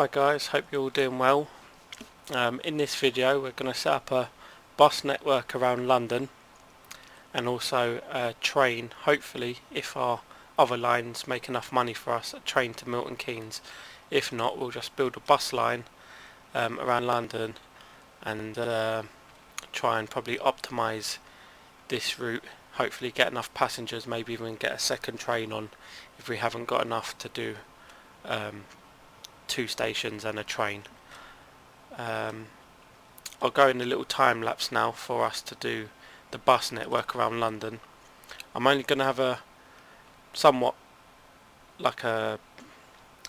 Hi guys, hope you're all doing well. In this video we're going to set up a bus network around London and also a train, hopefully if our other lines make enough money for us, a train to Milton Keynes. If not, we'll just build a bus line around London and try and probably optimise this route, hopefully get enough passengers, maybe even get a second train on if we haven't got enough to do 2 stations and a train. I'll go in a little time lapse now for us to do the bus network around London. I'm only going to have a somewhat like a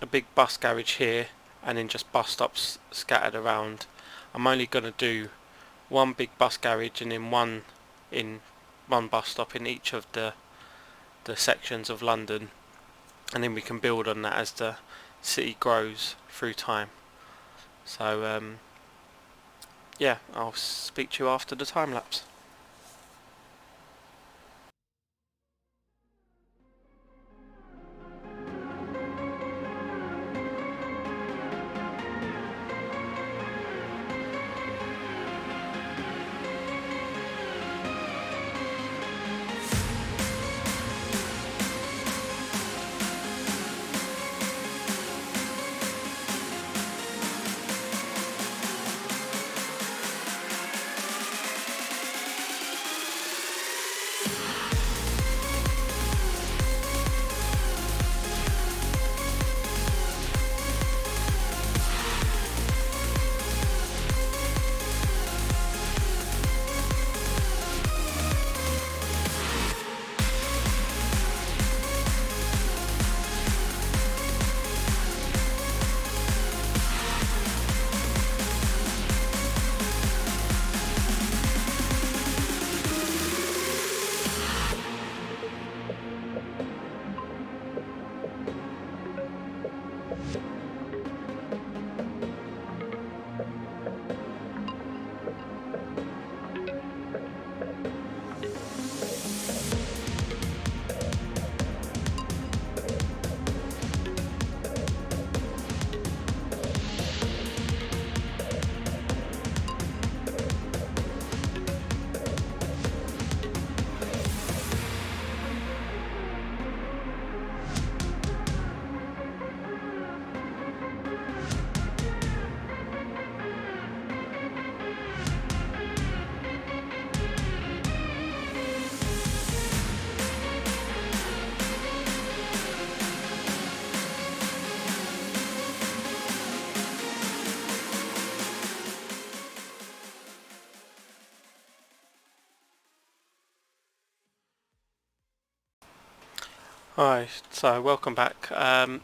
big bus garage here and then just bus stops scattered around. I'm only going to do one big bus garage and then one bus stop in each of the sections of London, and then we can build on that as the city grows through time. So yeah, I'll speak to you after the time lapse. Hi, so welcome back.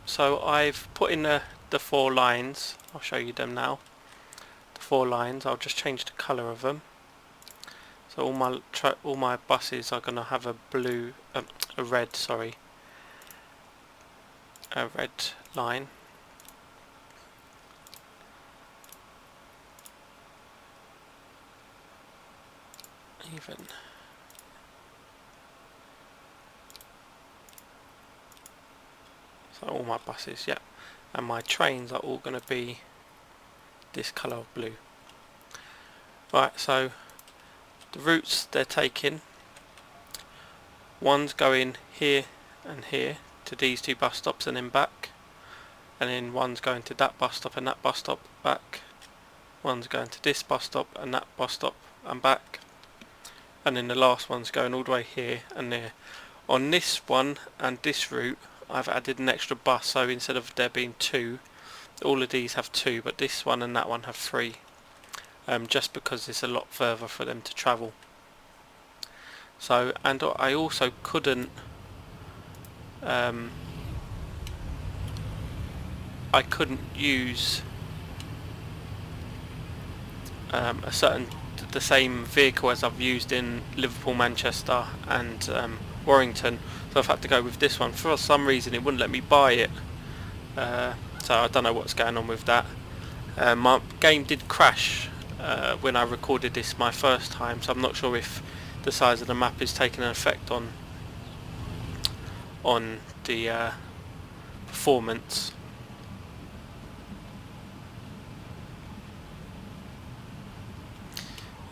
So I've put in the 4 lines. I'll show you them now. The 4 lines. I'll just change the colour of them. So all my buses are going to have a red line. Even. So all my buses, yeah, and my trains are all going to be this colour of blue. Right, so the routes they're taking, one's going here and here to these 2 bus stops and then back, and then one's going to that bus stop and that bus stop back, one's going to this bus stop and that bus stop and back, and then the last one's going all the way here and there. On this one and this route I've added an extra bus, so instead of there being 2, all of these have 2, but this one and that one have 3, just because it's a lot further for them to travel. So, and I also couldn't use the same vehicle as I've used in Liverpool, Manchester and Warrington, so I've had to go with this one. For some reason it wouldn't let me buy it, so I don't know what's going on with that. My game did crash when I recorded this my first time, so I'm not sure if the size of the map is taking an effect on the performance.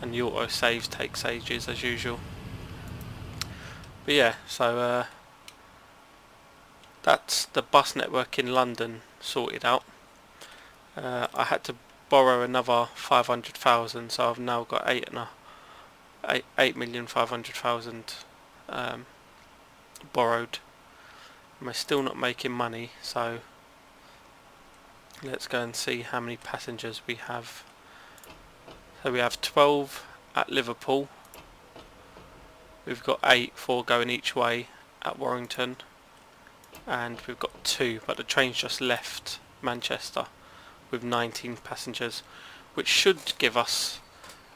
and the auto saves takes ages as usual. But yeah, so that's the bus network in London sorted out. I had to borrow another 500,000, so I've now got 8,500,000 borrowed. And we're still not making money, so let's go and see how many passengers we have. So we have 12 at Liverpool. We've got 8, 4 going each way at Warrington, and we've got 2, but the train's just left Manchester with 19 passengers, which should give us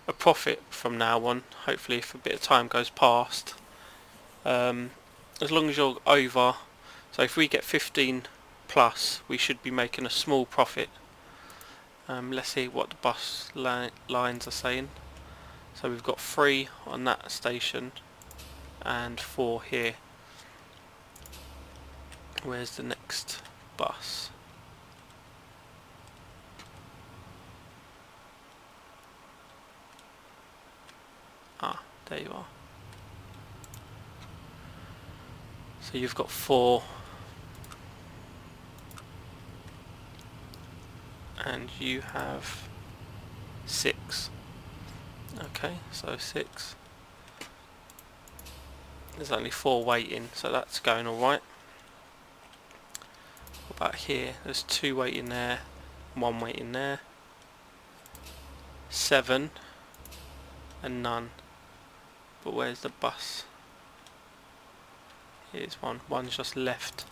a profit from now on, hopefully, if a bit of time goes past. As long as you're over, so if we get 15 plus, we should be making a small profit. Let's see what the bus lines are saying. So we've got 3 on that station and 4 here. Where's the next bus? Ah, there you are. So you've got 4 and you have 6. Okay, so 6. There's only 4 waiting, so that's going alright. What about here? There's 2 waiting there, 1 waiting there, 7 and none. But where's the bus? Here's one. One's just left.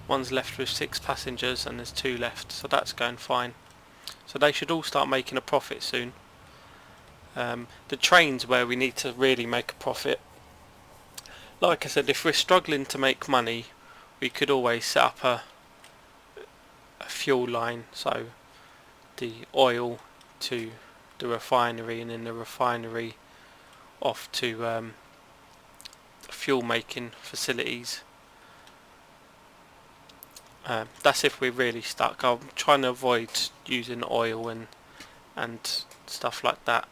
One's left with 6 passengers and there's 2 left, so that's going fine. So they should all start making a profit soon. The train's where we need to really make a profit. Like I said, if we're struggling to make money, we could always set up a fuel line, so the oil to the refinery and then the refinery off to fuel making facilities. That's if we're really stuck. I'm trying to avoid using oil and stuff like that.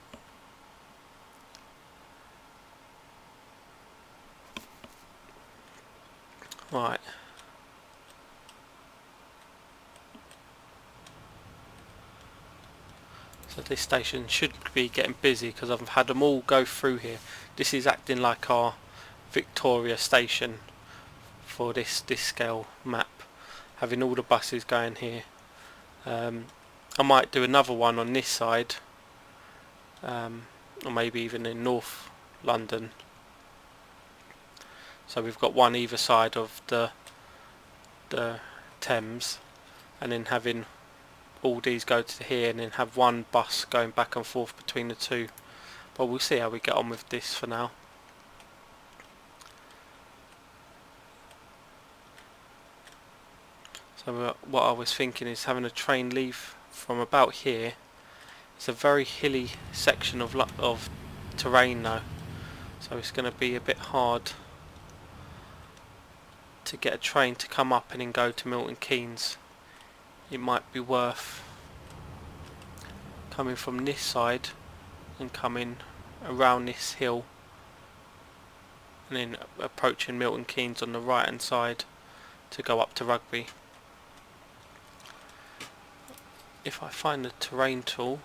Right. So this station should be getting busy because I've had them all go through here. This is acting like our Victoria station for this scale map, having all the buses going here. I might do another one on this side, or maybe even in North London. So we've got one either side of the Thames, and then having all these go to here, and then have one bus going back and forth between the two. But we'll see how we get on with this for now. So what I was thinking is having a train leave from about here. It's a very hilly section of terrain though, so it's going to be a bit hard to get a train to come up and then go to Milton Keynes. It might be worth coming from this side and coming around this hill and then approaching Milton Keynes on the right hand side to go up to Rugby. If I find the terrain tool,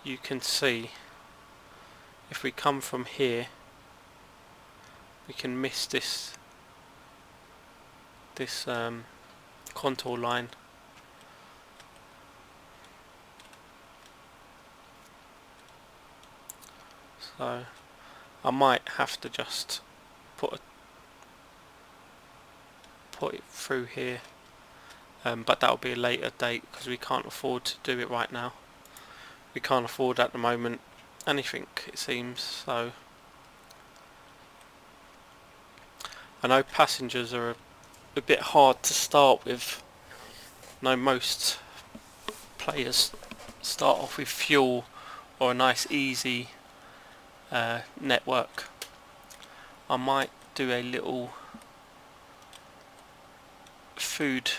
you can see if we come from here we can miss this contour line. So I might have to just put it through here, but that'll be a later date because we can't afford to do it right now. We can't afford at the moment anything, it seems. So I know passengers are a bit hard to start with. I know most players start off with fuel or a nice easy network. I might do a little food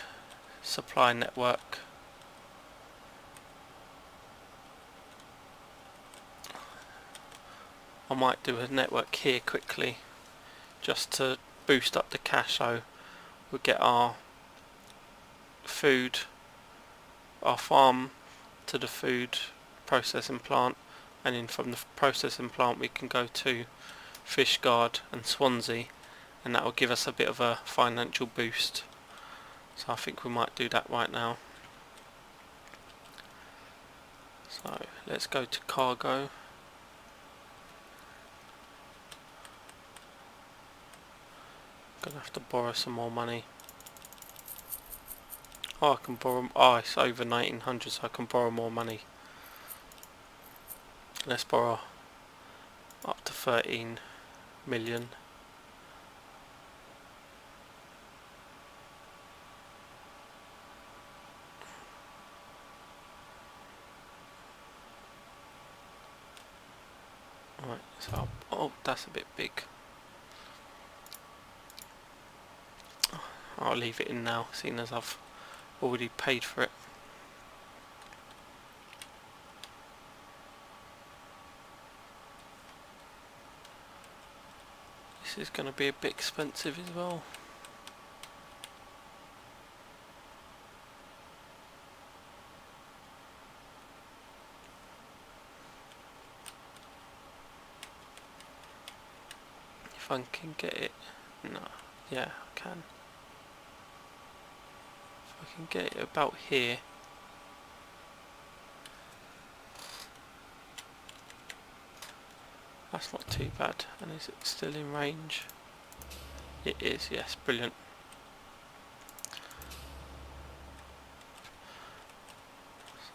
supply network I might do a network here quickly just to boost up the cache, so we'll get our food, our farm to the food processing plant, and then from the processing plant we can go to Fishguard and Swansea, and that will give us a bit of a financial boost. So I think we might do that right now. So let's go to cargo. Gonna have to borrow some more money. Oh, I can borrow. Oh, it's over 1900, so I can borrow more money. Let's borrow up to 13 million. Right, so oh, that's a bit big. I'll leave it in now, seeing as I've already paid for it. This is going to be a bit expensive as well. If I can get it, no, yeah, I can. If I can get it about here. That's not too bad. And is it still in range? It is, yes, brilliant.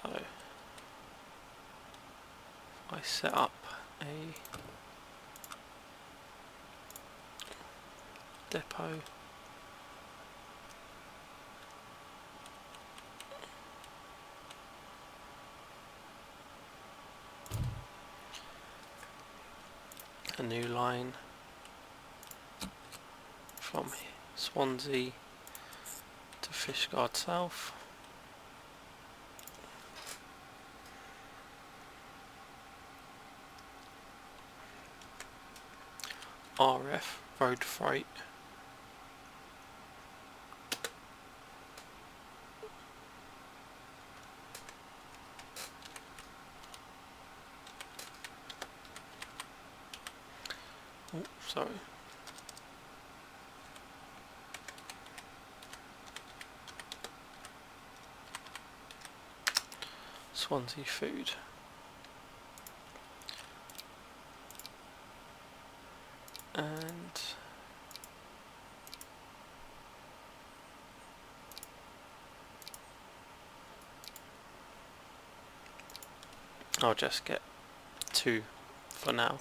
So I set up a depot. A new line from Swansea to Fishguard South. RF, road freight. Oh, sorry. Swansea food. And I'll just get 2 for now.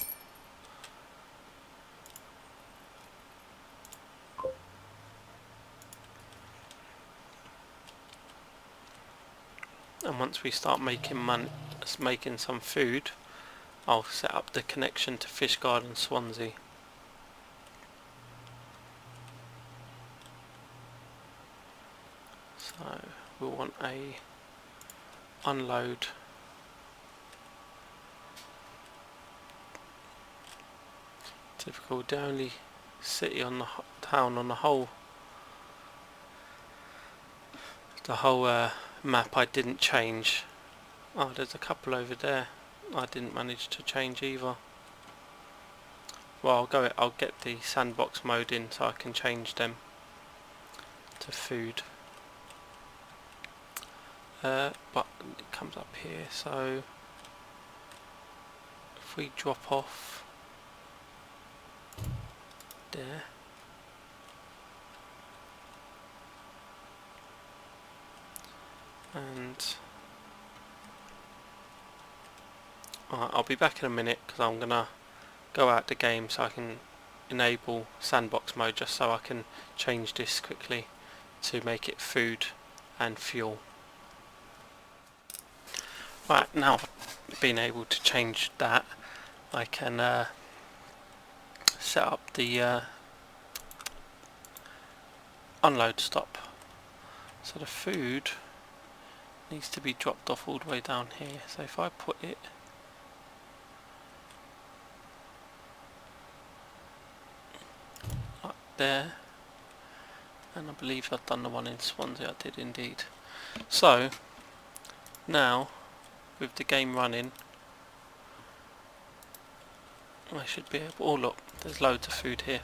And once we start making making some food, I'll set up the connection to Fishguard and Swansea. So we'll want a unload typical, the only city on the town on the whole map I didn't change. Oh, there's a couple over there I didn't manage to change either. Well, I'll get the sandbox mode in so I can change them to food. But it comes up here, so if we drop off there, and I'll be back in a minute because I'm gonna go out the game so I can enable sandbox mode, just so I can change this quickly to make it food and fuel. Right, now I've been able to change that, I can set up the unload stop. So the food needs to be dropped off all the way down here. So if I put it there, and I believe I've done the one in Swansea. I did indeed. So now with the game running, I should be able, oh look, there's loads of food here.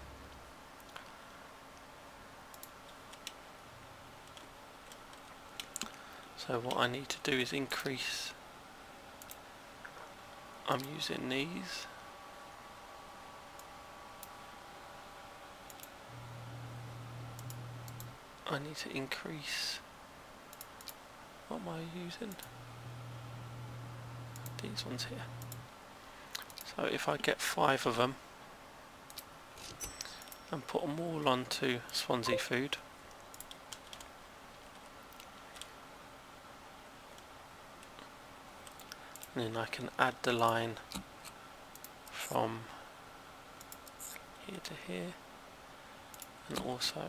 So what I need to do is increase, I'm using these. I need to increase, what am I using? These ones here. So if I get 5 of them and put them all onto Swansea food, and then I can add the line from here to here, and also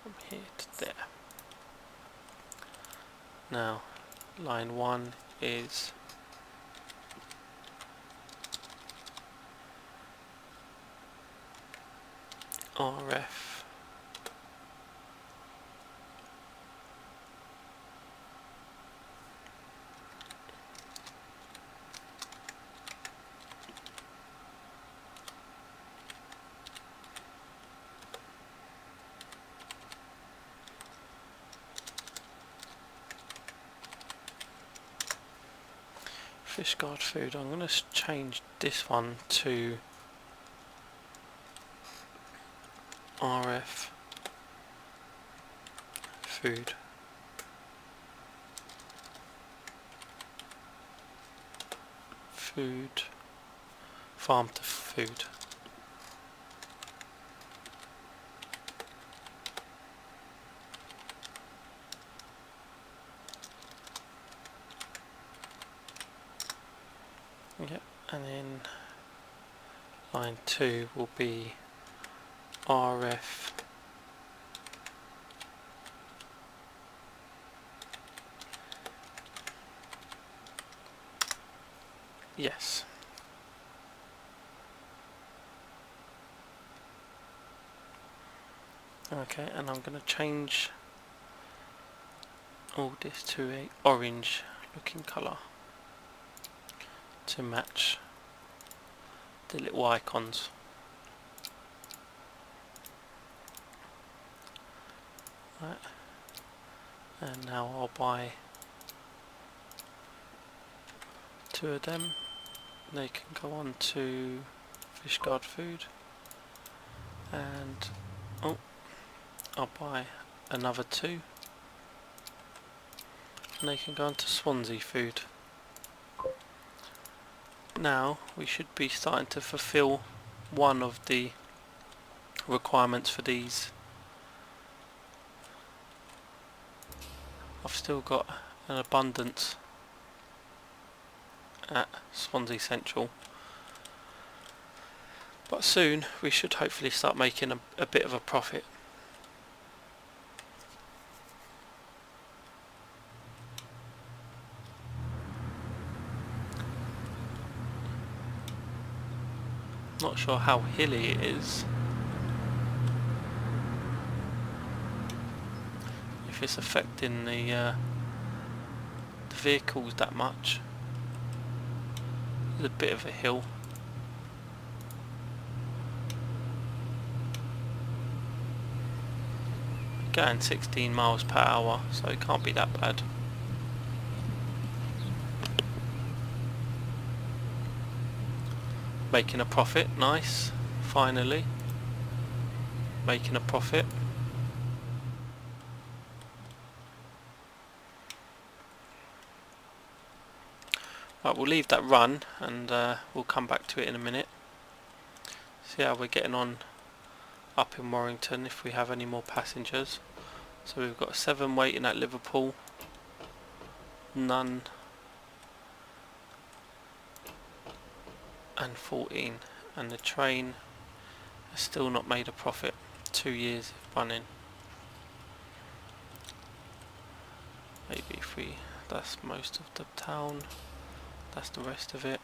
from here to there. Now line 1 is RF Fishguard food. I'm going to change this one to RF food. Food, farm to food. Yep, and then line 2 will be RF yes. Okay, and I'm going to change all this to a orange looking colour to match the little icons. Right. And now I'll buy 2 of them. They can go on to Fishguard food, and oh, I'll buy another 2, and they can go on to Swansea food. Now we should be starting to fulfill one of the requirements for these. I've still got an abundance at Swansea Central, but soon we should hopefully start making a bit of a profit. Not sure how hilly it is, if it's affecting the vehicles that much. There's a bit of a hill. Going 16 miles per hour, so it can't be that bad. Making a profit, nice. Finally making a profit. Right, we'll leave that run, and we'll come back to it in a minute. See how we're getting on up in Warrington, if we have any more passengers. So we've got 7 waiting at Liverpool, none, and 14, and the train has still not made a profit. 2 years running. Maybe if we, that's most of the town, that's the rest of it.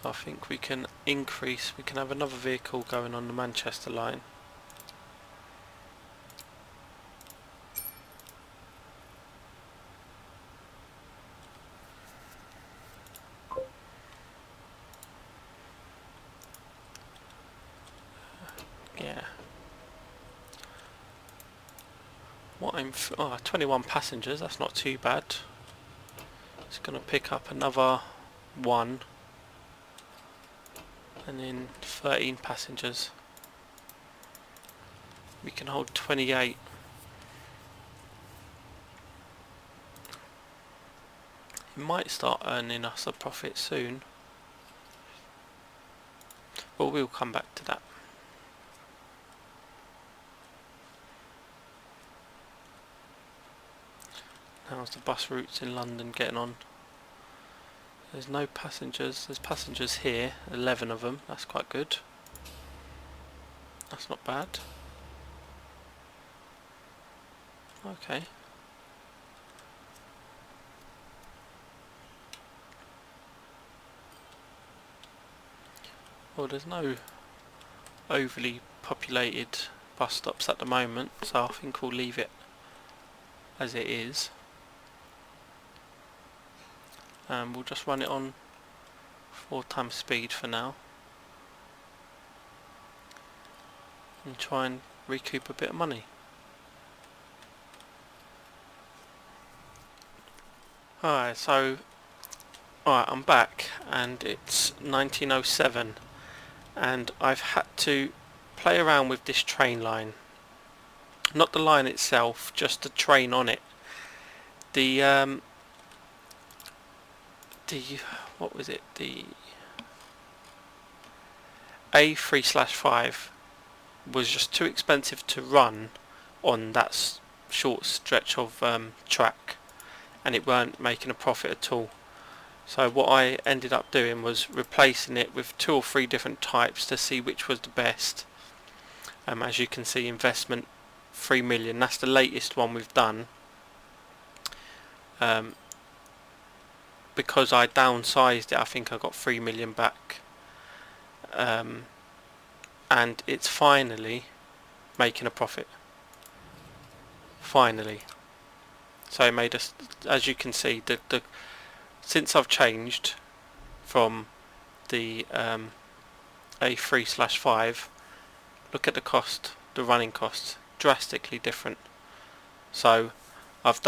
So I think we can increase, we can have another vehicle going on the Manchester line. Yeah. What I'm 21 passengers, that's not too bad. It's going to pick up another one, and then 13 passengers. We can hold 28. It might start earning us a profit soon, but we'll come back to that. How's the bus routes in London getting on? There's no passengers. There's passengers here, 11 of them. That's quite good. That's not bad. Okay. Well, there's no overly populated bus stops at the moment, so I think we'll leave it as it is. We'll just run it on 4 times speed for now and try and recoup a bit of money. Alright, so I'm back and it's 1907 and I've had to play around with this train line. Not the line itself, just the train on it. The what was it? The A3/5 was just too expensive to run on that short stretch of track, and it weren't making a profit at all. So what I ended up doing was replacing it with 2 or 3 different types to see which was the best. As you can see, investment 3 million. That's the latest one we've done. Because I downsized it, I think I got 3 million back, and it's finally making a profit. Finally. So it made us, as you can see, the since I've changed from the A3/5, look at the cost, the running costs, drastically different. So I've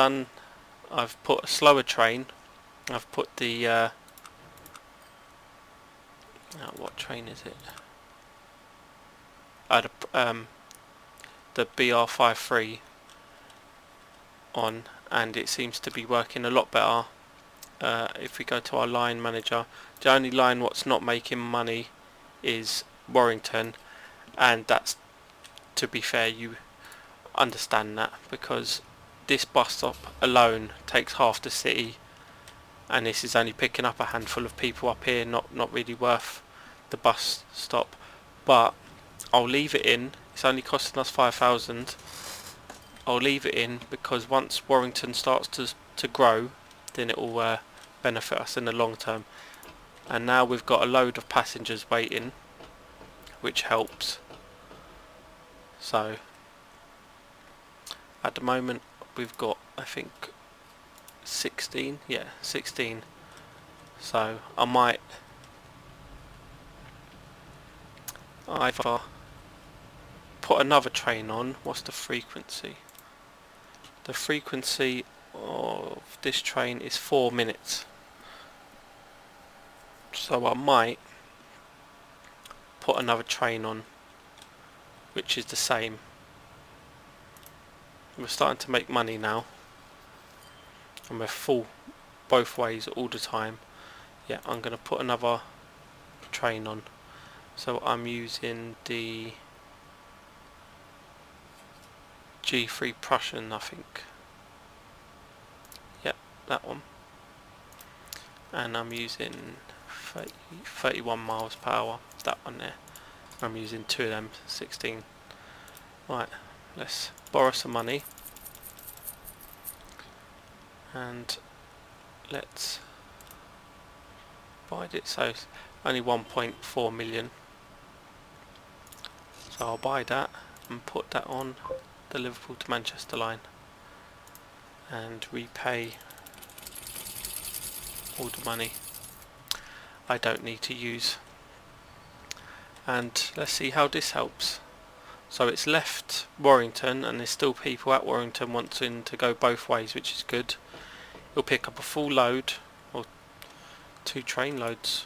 put a slower train. I've put the what train is it? The BR53 on, and it seems to be working a lot better. If we go to our line manager, the only line what's not making money is Warrington, and that's, to be fair, you understand that, because this bus stop alone takes half the city, and this is only picking up a handful of people up here, not really worth the bus stop. But I'll leave it in. It's only costing us 5,000. I'll leave it in because once Warrington starts to grow, then it will benefit us in the long term. And now we've got a load of passengers waiting, which helps. So at the moment we've got, I think, 16. Yeah, 16. So I might either put another train on. What's the frequency? The frequency of this train is 4 minutes. So I might put another train on which is the same. We're starting to make money now, and we're full both ways all the time. Yeah, I'm going to put another train on. So I'm using the G3 Prussian, I think. Yep, that one. And I'm using 31 miles per hour, that one there. I'm using 2 of them, 16. Right, let's borrow some money and let's divide it. So only 1.4 million. So I'll buy that and put that on the Liverpool to Manchester line and repay all the money I don't need to use. And let's see how this helps. So it's left Warrington, and there's still people at Warrington wanting to go both ways, which is good. It'll pick up a full load, or 2 train loads.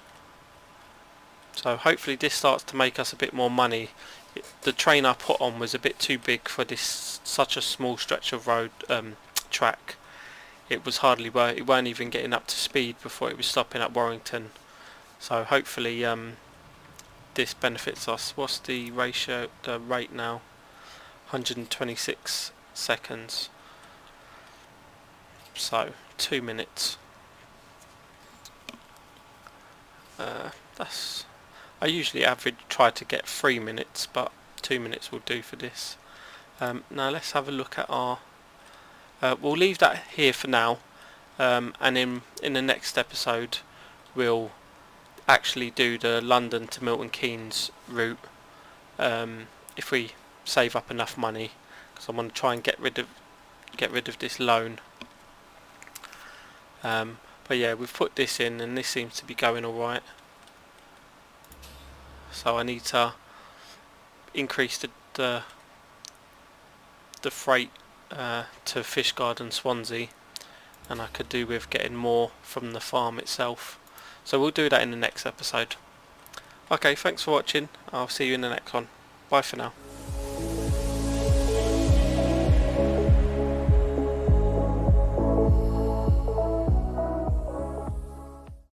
So hopefully this starts to make us a bit more money. The train I put on was a bit too big for this such a small stretch of road track. It was hardly it weren't even getting up to speed before it was stopping at Warrington. So hopefully this benefits us. What's the ratio, the rate now? 126 seconds. So 2 minutes. I usually try to get 3 minutes, but 2 minutes will do for this. Now let's have a look at our. We'll leave that here for now, and in the next episode we'll actually do the London to Milton Keynes route, if we save up enough money, because I want to try and get rid of this loan. But yeah, we've put this in and this seems to be going alright. So I need to increase the freight to Fishguard and Swansea, and I could do with getting more from the farm itself. So we'll do that in the next episode. Okay, thanks for watching. I'll see you in the next one. Bye for now.